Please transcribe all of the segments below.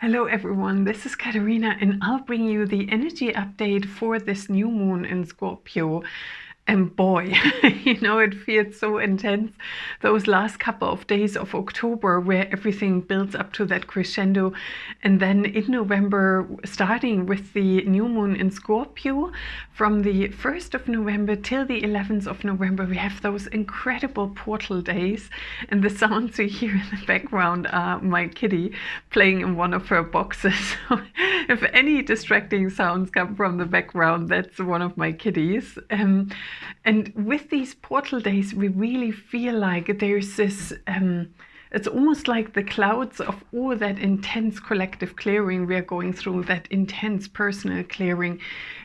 Hello everyone, this is Katerina and I'll bring you the energy update for this new moon in Scorpio. And boy, it feels so intense those last couple of days of October where everything builds up to that crescendo. And then in November, starting with the new moon in Scorpio, from the 1st of November till the 11th of November, we have those incredible portal days. And the sounds you hear in the background are my kitty playing in one of her boxes. So if any distracting sounds come from the background, that's one of my kitties. And with these portal days, we really feel like there's this, it's almost like the clouds of all that intense collective clearing we are going through, that intense personal clearing.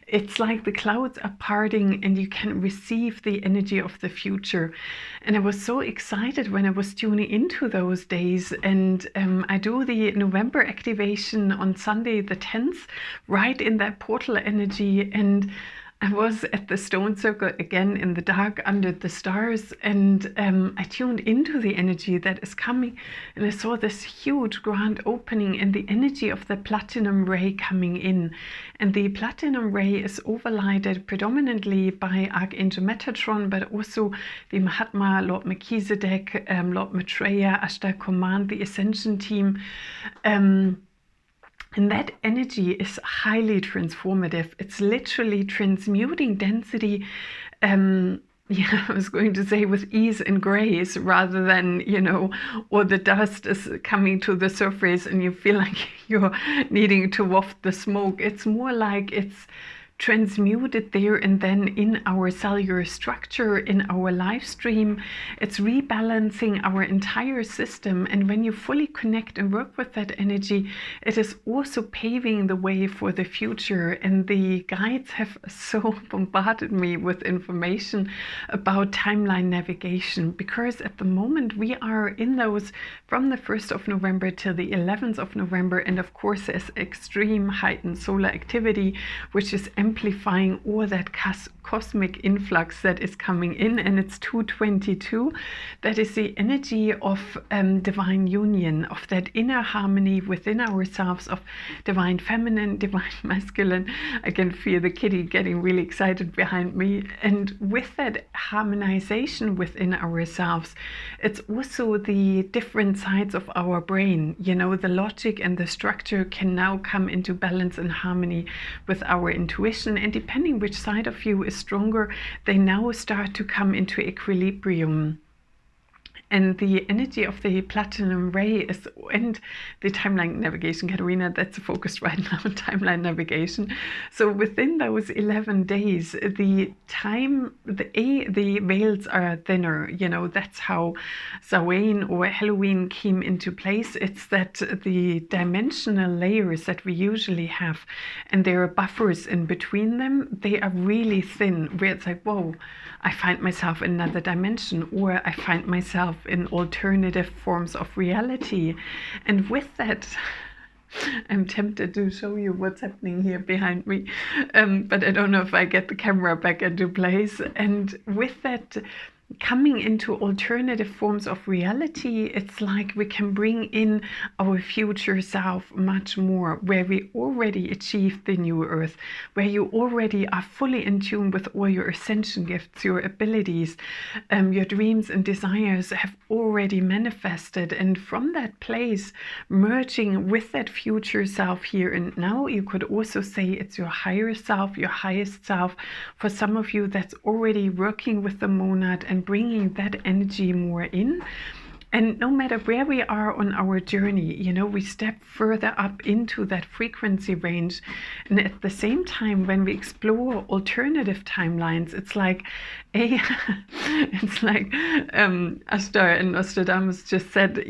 It's like the clouds are parting and you can receive the energy of the future. And I was so excited when I was tuning into those days. And I do the November activation on Sunday, the 10th, right in that portal energy. And I was at the stone circle again in the dark under the stars, and I tuned into the energy that is coming, and I saw this huge grand opening and the energy of the platinum ray coming in. And the platinum ray is overlighted predominantly by Archangel Metatron, but also the Mahatma, Lord Melchizedek, Lord Maitreya, Ashtar Command, the Ascension team. And that energy is highly transformative. It's literally transmuting density, I was going to say with ease and grace, rather than, or the dust is coming to the surface and you feel like you're needing to waft the smoke. It's more like it's transmuted there and then in our cellular structure, in our life stream. It's rebalancing our entire system. And when you fully connect and work with that energy, it is also paving the way for the future. And the guides have so bombarded me with information about timeline navigation, because at the moment we are in those from the 1st of November till the 11th of November. And of course, there's extreme heightened solar activity, which is amplifying all that cosmic influx that is coming in, and it's 222. That is the energy of divine union, of that inner harmony within ourselves, of divine feminine, divine masculine. I can feel the kitty getting really excited behind me. And with that harmonization within ourselves, it's also the different sides of our brain. The logic and the structure can now come into balance and harmony with our intuition. And depending which side of you is stronger, they now start to come into equilibrium. And the energy of the platinum ray is, and the timeline navigation, Katerina, that's focused right now on timeline navigation. So within those 11 days, the veils are thinner. That's how Samhain or Halloween came into place. It's that the dimensional layers that we usually have, and there are buffers in between them, they are really thin, where it's like, whoa, I find myself in another dimension, or I find myself in alternative forms of reality. And with that, I'm tempted to show you what's happening here behind me, but I don't know if I get the camera back into place. And with that coming into alternative forms of reality, it's like we can bring in our future self much more, where we already achieved the new earth, where you already are fully in tune with all your ascension gifts, your abilities, your dreams and desires have already manifested. And from that place, merging with that future self here and now, you could also say it's your higher self, your highest self. For some of you, that's already working with the monad and bringing that energy more in. And no matter where we are on our journey, we step further up into that frequency range. And at the same time, when we explore alternative timelines, it's like Ashtar and Nostradamus just said,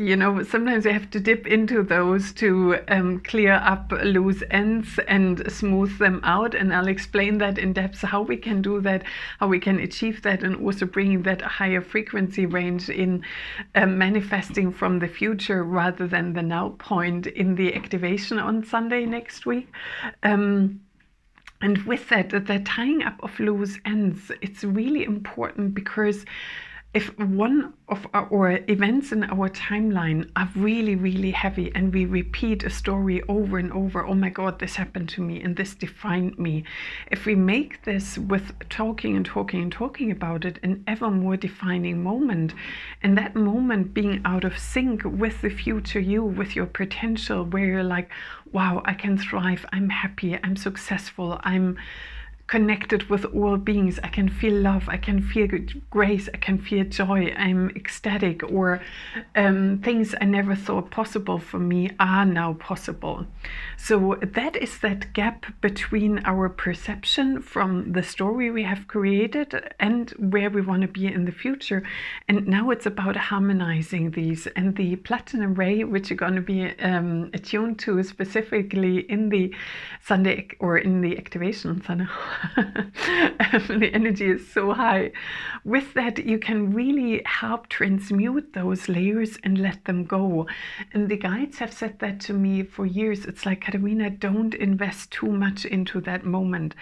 sometimes you have to dip into those to clear up loose ends and smooth them out. And I'll explain that in depth, how we can do that, how we can achieve that, and also bringing that higher frequency range in, manifesting from the future rather than the now point in the activation on Sunday next week. And with that tying up of loose ends, it's really important, because if one of our events in our timeline are really, really heavy and we repeat a story over and over, oh my God, this happened to me and this defined me. If we make this with talking and talking and talking about it an ever more defining moment, and that moment being out of sync with the future you, with your potential, where you're like, wow, I can thrive, I'm happy, I'm successful, I'm connected with all beings, I can feel love, I can feel grace, I can feel joy, I'm ecstatic, or things I never thought possible for me are now possible. So that is that gap between our perception from the story we have created and where we want to be in the future. And now it's about harmonizing these. And the platinum ray, which you're going to be attuned to specifically in the Sunday or in the activation Sunday. The energy is so high. With that, you can really help transmute those layers and let them go. And the guides have said that to me for years. It's like, Katarina, don't invest too much into that moment.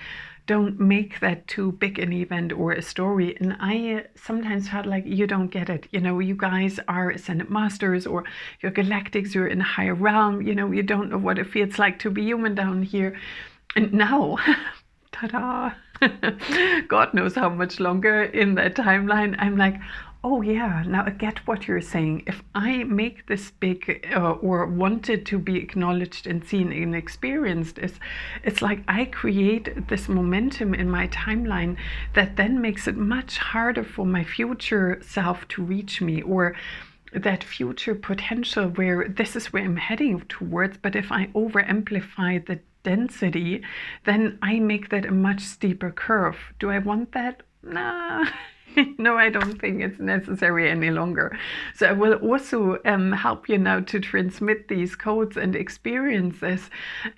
Don't make that too big an event or a story. And I sometimes felt like, you don't get it. You know, you guys are ascended masters or you're galactics, you're in a higher realm. You know, you don't know what it feels like to be human down here. And now, ta-da, God knows how much longer in that timeline, I'm like, oh yeah, now I get what you're saying. If I make this big or wanted to be acknowledged and seen and experienced, it's like I create this momentum in my timeline that then makes it much harder for my future self to reach me, or that future potential where this is where I'm heading towards. But if I over amplify the density, then I make that a much steeper curve. Do I want that? Nah. No, I don't think it's necessary any longer. So I will also help you now to transmit these codes and experiences.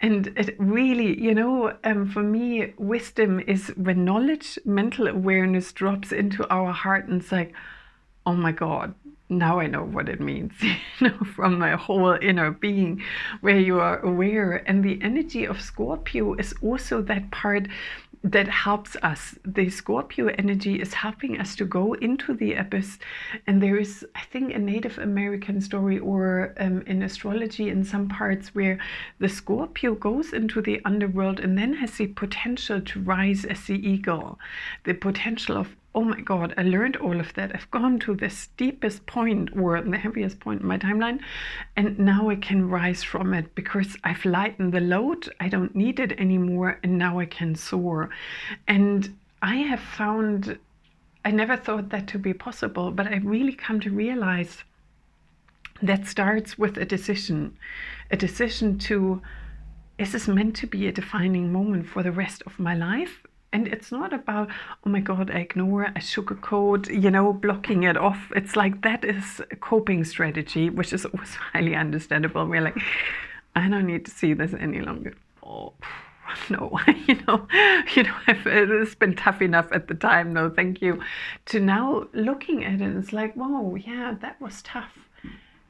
And it really, you know, for me, wisdom is when knowledge, mental awareness drops into our heart and it's like, oh my God, now I know what it means, you know, from my whole inner being, where you are aware. And the energy of Scorpio is also that part that helps us. The Scorpio energy is helping us to go into the abyss. And there is, I think, a Native American story or in astrology in some parts where the Scorpio goes into the underworld and then has the potential to rise as the eagle. The potential of, oh my God, I learned all of that. I've gone to the steepest point or the heaviest point in my timeline, and now I can rise from it because I've lightened the load. I don't need it anymore, and now I can soar. And I have found, I never thought that to be possible, but I really come to realize that starts with a decision to, is this meant to be a defining moment for the rest of my life? And it's not about, oh my God, I ignore, I sugarcoat, you know, blocking it off. It's like that is a coping strategy, which is also highly understandable. We're like, I don't need to see this any longer. Oh, no, it's been tough enough at the time. No, thank you. To now looking at it, it's like, whoa, yeah, that was tough.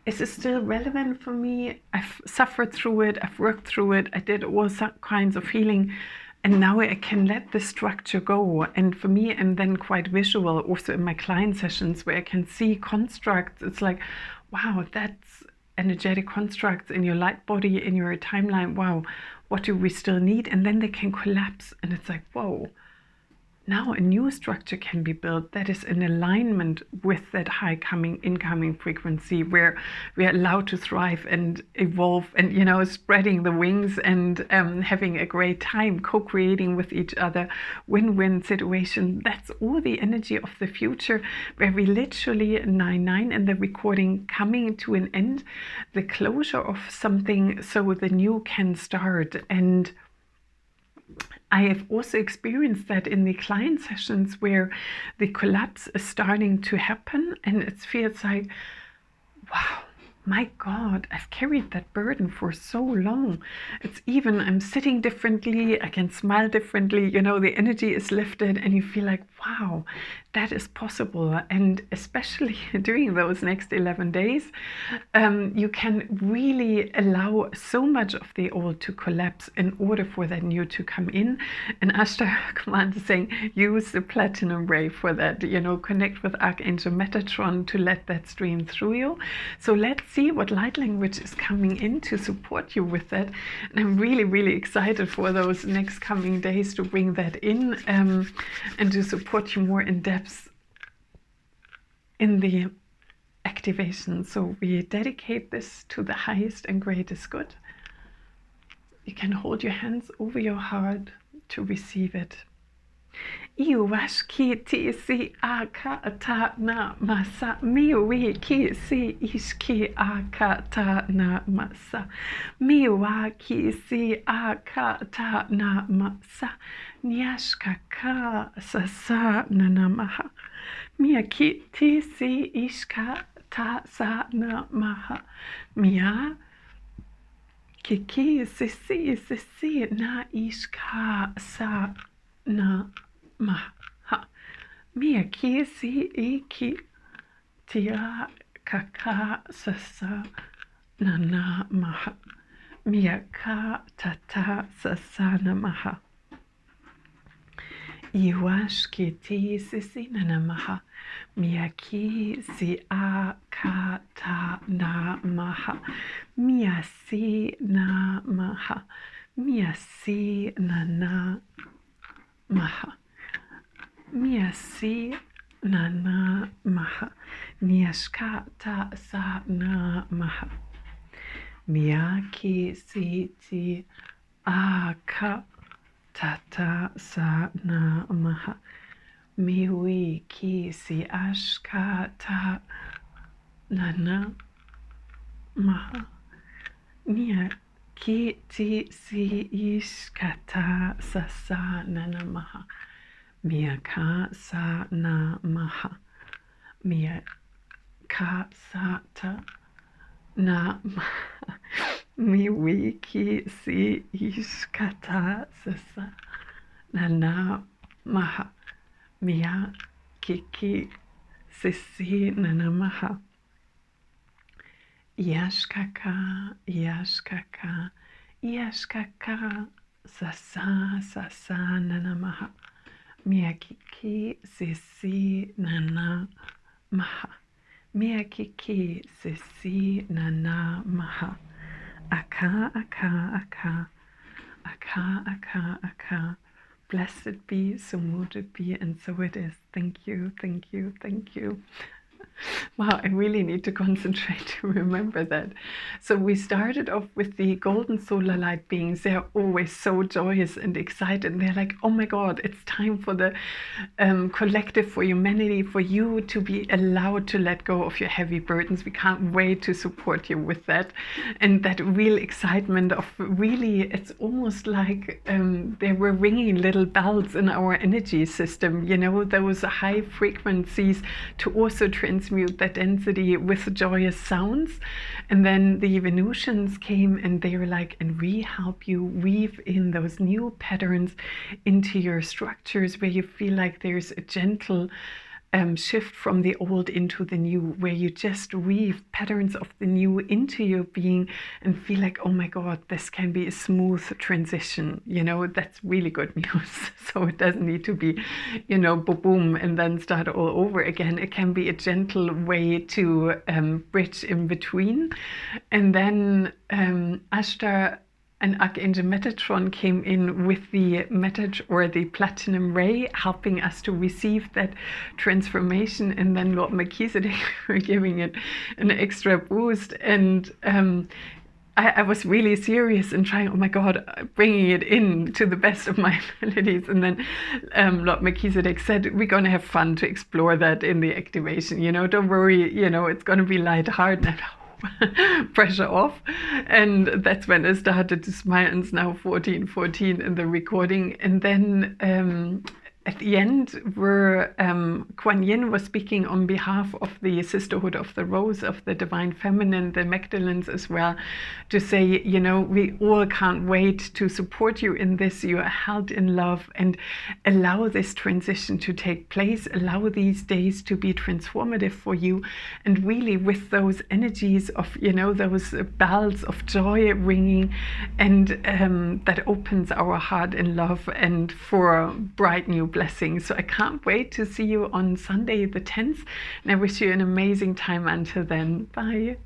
Is it still relevant for me? I've suffered through it. I've worked through it. I did all kinds of healing. And now I can let the structure go. And for me, I'm then quite visual also in my client sessions where I can see constructs. It's like, wow, that's energetic constructs in your light body, in your timeline. Wow, what do we still need? And then they can collapse. And it's like, whoa. Now a new structure can be built that is in alignment with that high incoming frequency, where we are allowed to thrive and evolve and, you know, spreading the wings and having a great time, co-creating with each other, win-win situation. That's all the energy of the future, where we literally 9-9 in the recording coming to an end, the closure of something so the new can start. And I have also experienced that in the client sessions where the collapse is starting to happen, and it feels like, wow, my God, I've carried that burden for so long. It's even, I'm sitting differently, I can smile differently, you know, the energy is lifted and you feel like, wow, that is possible. And especially during those next 11 days, you can really allow so much of the old to collapse in order for that new to come in. And Ashtar Command is saying, use the platinum ray for that, connect with Archangel Metatron to let that stream through you. So let's see what light language is coming in to support you with that. And I'm really, really excited for those next coming days to bring that in and to support you more in depth in the activation. So we dedicate this to the highest and greatest good. You can hold your hands over your heart to receive it. Iwash ki ti si akata na masa miwi ki si ishki akata na masa miwa ki si akata na masa nyashkaka sasa na namaha mia ki ti si ishka ta sa na maha mia kiki si na ishka sa na maha mia ki si iki tia kaka sasa na maha mia ka tata sasa na maha iwash ki ti si na maha mia ki si a ka ta na maha mia si na maha mia si na maha mia si na maha niashka ta sa na maha mia ki si ti a ka tata sa na maha miwi ki si ashka ta na maha nia ki ti si ishkata sa sa na maha mia ka sa na maha mia ka sa ta na maha miwi ki si ishkata sa sa na maha mia kiki sisi na maha yashkaka yashkaka yashkaka sasa na maha mia kiki sisi na maha mia kiki sisi na maha aka aka aka aka aka aka. Blessed be, so mote it be, and so it is. Thank you, thank you, thank you. Wow, I really need to concentrate to remember that. So we started off with the golden solar light beings. They're always so joyous and excited. And they're like, oh my God, it's time for the collective, for humanity, for you to be allowed to let go of your heavy burdens. We can't wait to support you with that. And that real excitement of really, it's almost like they were ringing little bells in our energy system, those high frequencies to also transmute that density with joyous sounds. And then the Venusians came and they were like, and we help you weave in those new patterns into your structures where you feel like there's a gentle shift from the old into the new, where you just weave patterns of the new into your being and feel like, oh my God, this can be a smooth transition. That's really good news. So it doesn't need to be, boom, boom, and then start all over again. It can be a gentle way to bridge in between. And then Ashtar and Archangel Metatron came in with the the platinum ray, helping us to receive that transformation. And then Lord Melchizedek were giving it an extra boost. And I was really serious and trying, oh my God, bringing it in to the best of my abilities. And then Lord Melchizedek said, we're going to have fun to explore that in the activation. Don't worry, it's going to be lighthearted. Pressure off. And that's when I started to smile. And it's now 14:14 in the recording. And then at the end, where Kuan Yin was speaking on behalf of the Sisterhood of the Rose, of the Divine Feminine, the Magdalens as well, to say, you know, we all can't wait to support you in this. You are held in love, and allow this transition to take place. Allow these days to be transformative for you. And really, with those energies of, you know, those bells of joy ringing, and that opens our heart in love and for bright new blessings. So I can't wait to see you on Sunday the 10th, and I wish you an amazing time until then. Bye.